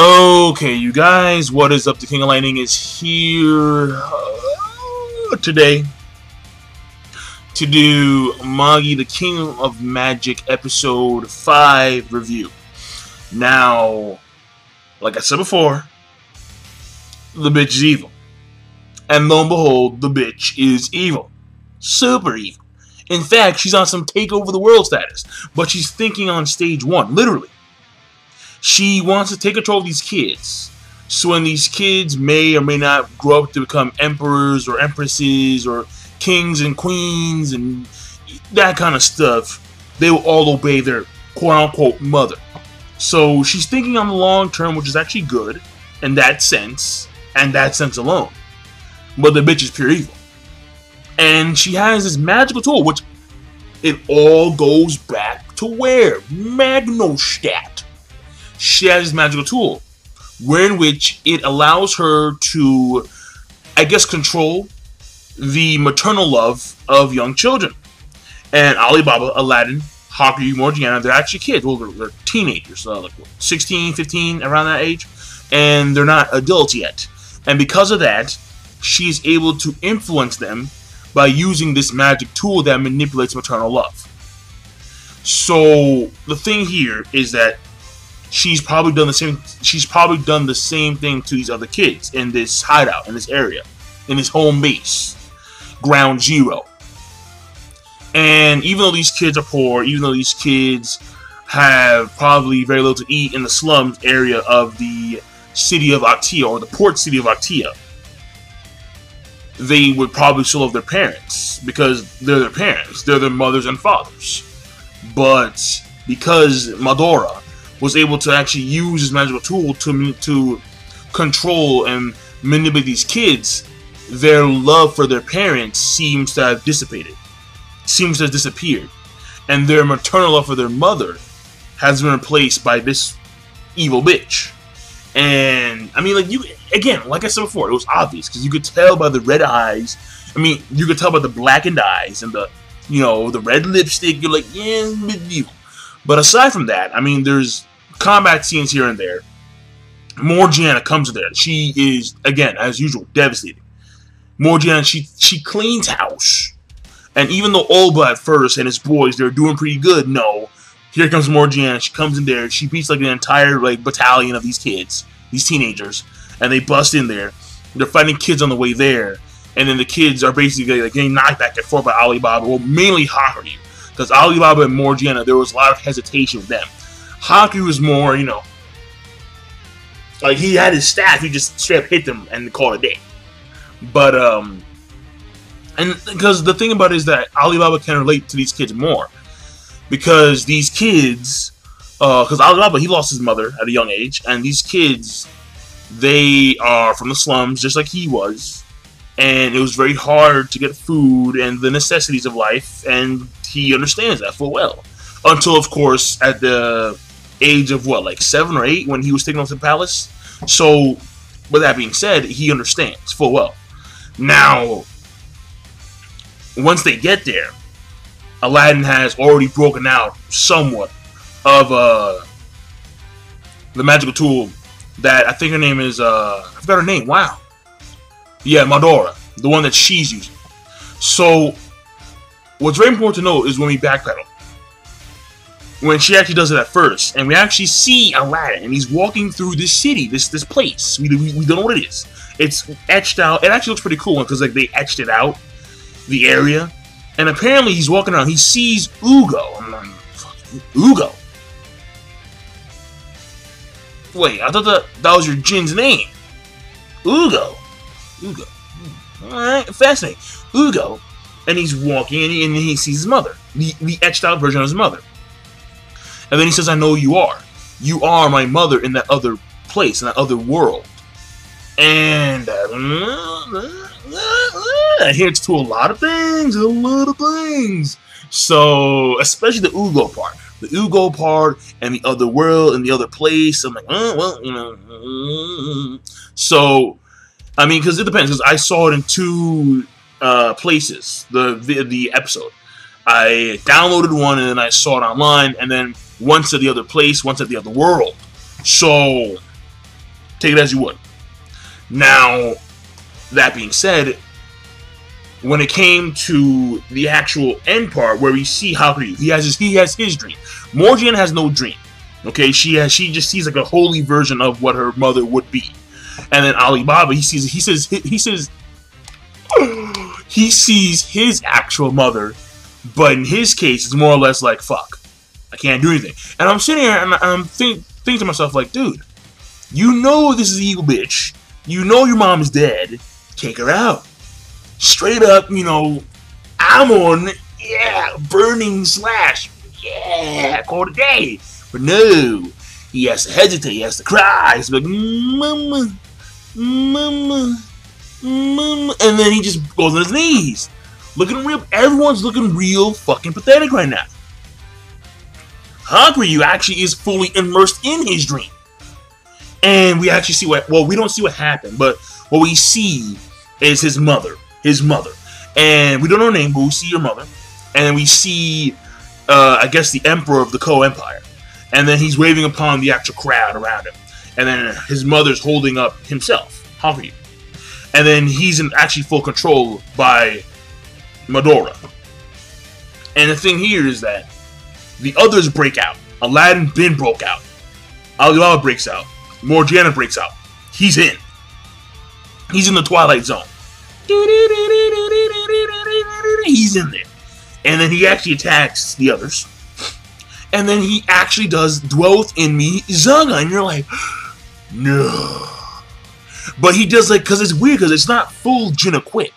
Okay, you guys, what is up? The King of Lightning is here today to do Magi, the King of Magic Episode 5 review. Now, like I said before, the bitch is evil. And lo and behold, the bitch is evil. Super evil. In fact, she's on some take over the world status, but she's thinking on stage 1, literally. She wants to take control of these kids. So when these kids may or may not grow up to become emperors or empresses or kings and queens and that kind of stuff, they will all obey their quote-unquote mother. So she's thinking on the long term, which is actually good in that sense, and that sense alone. But the bitch is pure evil. And she has this magical tool, which it all goes back to where? Magnostat. She has this magical tool, wherein which it allows her to, I guess, control the maternal love of young children. And Alibaba, Aladdin, Haku, Morgiana, they're actually kids. Well, they're teenagers, like 16, 15, around that age. And they're not adults yet. And because of that, she's able to influence them by using this magic tool that manipulates maternal love. So the thing here is that she's probably done the same. She's probably done the same thing to these other kids in this hideout, in this area, in this home base, ground zero. And even though these kids are poor, even though these kids have probably very little to eat in the slums area of the city of Atia, or the port city of Atia, they would probably still love their parents because they're their parents. They're their mothers and fathers. But because Madora was able to actually use his magical tool to control and manipulate these kids, their love for their parents seems to have dissipated, seems to have disappeared, and their maternal love for their mother has been replaced by this evil bitch. And I mean, like, you again, like I said before, it was obvious because you could tell by the red eyes. I mean, you could tell by the blackened eyes and the, you know, the red lipstick. You're like, yeah, it's medieval. But aside from that, I mean, there's combat scenes here and there. Morgiana comes there. She is, again, as usual, devastating. Morgiana, she cleans house. And even though Olba at first and his boys, they're doing pretty good, no. Here comes Morgiana. She comes in there. She beats like an entire like battalion of these kids, these teenagers. And they bust in there. They're fighting kids on the way there. And then the kids are basically like getting knocked back and forth by Alibaba. Well, mainly Haku. Because Alibaba and Morgiana, there was a lot of hesitation with them. Haku was more, you know, like he had his staff, he just straight up hit them and called it a day. But, and because the thing about it is that Alibaba can relate to these kids more. Because these kids, because Alibaba, he lost his mother at a young age, and these kids, they are from the slums, just like he was. And it was very hard to get food and the necessities of life, and he understands that full well. Until, of course, at the age of, what, like 7 or 8, when he was taken off to the palace. So, with that being said, he understands full well. Now, once they get there, Aladdin has already broken out somewhat of the magical tool that I think her name is, I forgot her name, wow. Yeah, Madora, the one that she's using. So, what's very important to note is when we backpedal. When she actually does it at first, and we actually see Aladdin, and he's walking through this city, this place. We don't know what it is. It's etched out. It actually looks pretty cool because like they etched it out, the area, and apparently he's walking around. He sees Ugo. I'm like, Ugo. Wait, I thought that was your Jin's name. Ugo. Ugo. Alright, fascinating. Ugo. And he's walking, and he sees his mother. The etched out version of his mother. And then he says, I know you are. You are my mother in that other place, in that other world. And it hints to a lot of things, So, especially the Ugo part. The Ugo part and the other world and the other place. I'm like, oh, well, you know. So, I mean, because it depends. Because I saw it in 2 places, the episode. I downloaded one and then I saw it online. And then once at the other place, once at the other world. So, Take it as you would. Now, that being said, when it came to the actual end part where we see Hakuryu, he has his dream. Morgiane has no dream. Okay, she just sees like a holy version of what her mother would be. And then Alibaba, he sees his actual mother, but in his case, it's more or less like, fuck, I can't do anything. And I'm sitting here and I'm thinking to myself like, dude, you know this is evil bitch. You know your mom is dead. Take her out. Straight up, you know, I'm on, yeah, burning slash, yeah, call it a day. But no, he has to hesitate, he has to cry. He's like, mama, mama, mama. And then he just goes on his knees. Looking real, everyone's looking real fucking pathetic right now. Hakuryu actually is fully immersed in his dream. And we actually see we don't see what happened, but what we see is his mother. And we don't know her name, but we see her mother. And we see, I guess, the emperor of the Ko Empire. And then he's waving upon the actual crowd around him. And then his mother's holding up himself, Hakuryu. And then he's in actually full control by Madara. And the thing here is that the others break out. Aladdin bin broke out. Alibaba breaks out. Morgiane breaks out. He's in. He's in the Twilight Zone. He's in there. And then he actually attacks the others. And then he actually does dwelleth in me Zaga. And you're like, no. But he does like, because it's weird, because it's not full Jin equip.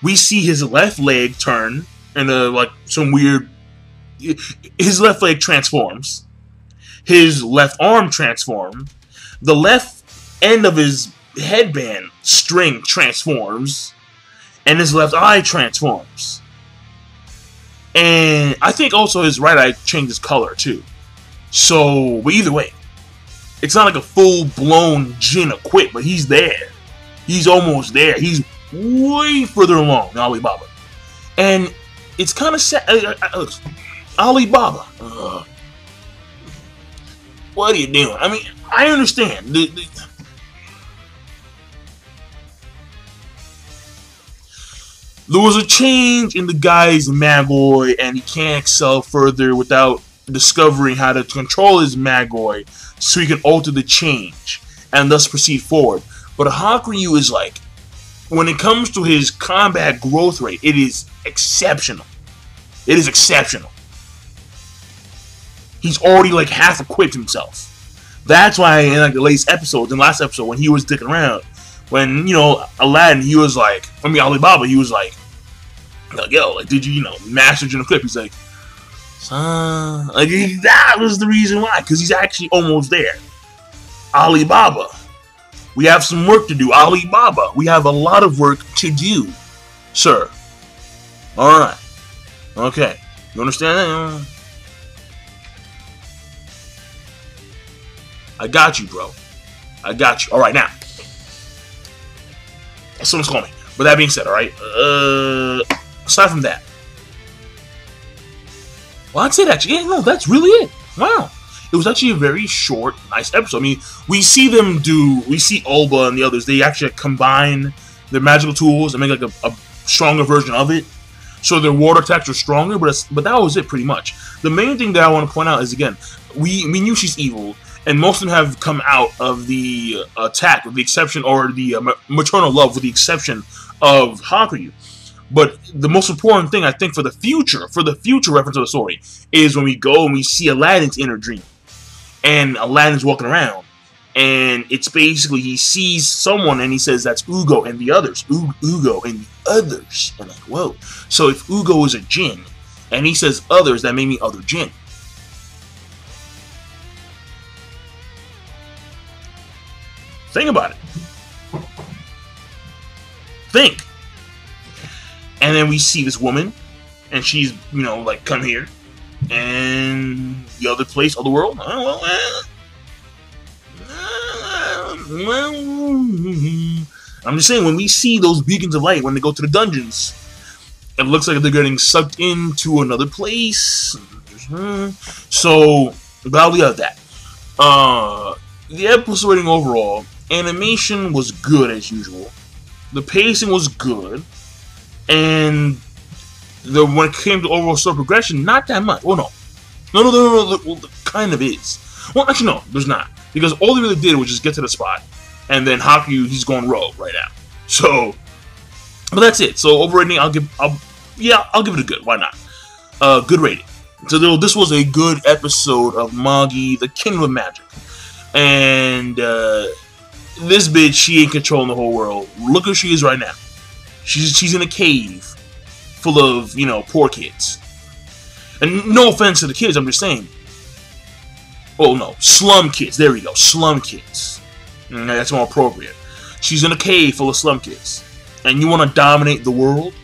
We see his left leg turn and like some weird, his left leg transforms. His left arm transforms. The left end of his headband string transforms. And his left eye transforms. And I think also his right eye changes color too. So, but either way, it's not like a full-blown Jin equip, but he's there. He's almost there. He's way further along than Alibaba. And it's kind of sad. Alibaba. What are you doing? I mean, I understand. There was a change in the guy's Magoi, and he can't excel further without discovering how to control his Magoi so he can alter the change and thus proceed forward. But Hakuryu is like, when it comes to his combat growth rate, it is exceptional. It is exceptional. He's already like half equipped himself. That's why in like the last episode, when he was dicking around, when, you know, Aladdin, he was like, I mean, Alibaba, he was like, yo, like, did you, master Jin equip? He's like, son, like, that was the reason why, because he's actually almost there. Alibaba, we have some work to do. Alibaba, we have a lot of work to do, sir. Alright. Okay. You understand that? I got you, bro. I got you. Alright, now. Someone's calling me. But that being said, alright. Aside from that. Well, I'd say that. Yeah, no, that's really it. Wow. It was actually a very short, nice episode. I mean, we see Olba and the others, they actually combine their magical tools and make like a stronger version of it. So their water attacks are stronger, but that was it pretty much. The main thing that I want to point out is, again, we knew she's evil, and most of them have come out of the attack, with the exception, or the maternal love, with the exception of Hakuryu. But the most important thing, I think, for the future reference of the story, is when we go and we see Aladdin's inner dream. And Aladdin's walking around, and it's basically, he sees someone and he says, that's Ugo and the others. Ugo and the others. I'm like, whoa. So if Ugo is a Jin, and he says others, that may mean other Jin. Think about it. Think. And then we see this woman, and she's, like, come here. And the other place, other world. I'm just saying, when we see those beacons of light, when they go to the dungeons, it looks like they're getting sucked into another place. So, but I'll leave out that. the episode rating overall, animation was good as usual. The pacing was good, and when it came to overall story progression, not that much. Well, no, kind of is. Well, actually, no, there's not, because all they really did was just get to the spot, and then Haku, he's going rogue right now. So, but that's it. So overrating, I'll give it a good. Why not? Good rating. So this was a good episode of Magi, the Kingdom of Magic, and this bitch, she ain't controlling the whole world. Look who she is right now. She's in a cave full of, you know, poor kids. And no offense to the kids, I'm just saying. Oh no, slum kids. There we go, slum kids. That's more appropriate. She's in a cave full of slum kids, and you want to dominate the world?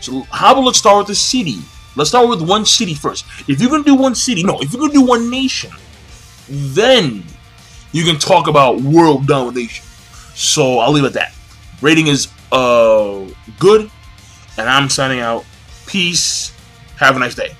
So how about let's start with the city? Let's start with one city first. If you're gonna do one city, no, if you're gonna do one nation, then you can talk about world domination. So I'll leave it at that. Rating is good, and I'm signing out. Peace. Have a nice day.